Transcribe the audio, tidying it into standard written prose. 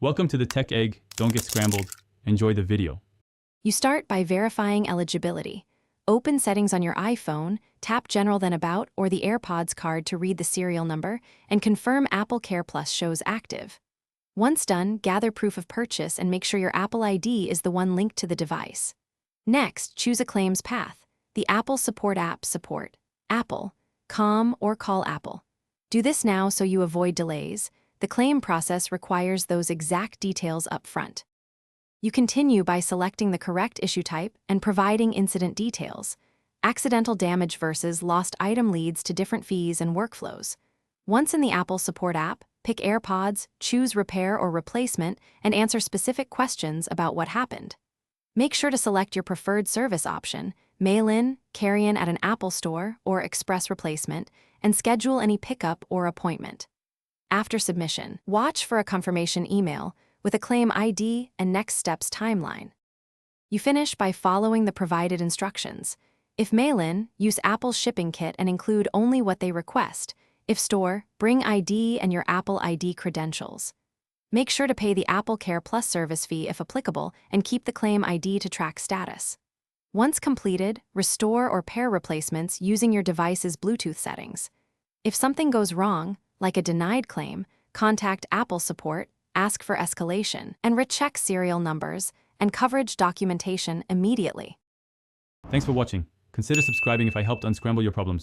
Welcome to the Tech Egg. Don't get scrambled. Enjoy the video. You start by verifying eligibility. Open Settings on your iPhone, tap General then About or the Airpods card to read the serial number, and confirm AppleCare Plus shows active. Once done, gather proof of purchase and make sure your Apple ID is the one linked to the device. Next, choose a claims path. The Apple Support app support Apple, COM, or call Apple. Do this now so you avoid delays. The claim process requires those exact details up front. You continue by selecting the correct issue type and providing incident details. Accidental damage versus lost item leads to different fees and workflows. Once in the Apple Support app, pick Airpods, choose Repair or Replacement, and answer specific questions about what happened. Make sure to select your preferred service option, mail-in, carry-in at an Apple store, or express replacement, and schedule any pickup or appointment. After submission, watch for a confirmation email with a claim ID and next steps timeline. You finish by following the provided instructions. If mail-in, use Apple's shipping kit and include only what they request. If store, bring ID and your Apple ID credentials. Make sure to pay the AppleCare Plus service fee if applicable and keep the claim ID to track status. Once completed, restore or pair replacements using your device's Bluetooth settings. If something goes wrong, like a denied claim, contact Apple Support, ask for escalation, and recheck serial numbers and coverage documentation immediately. Thanks for watching. Consider subscribing if I helped unscramble your problems.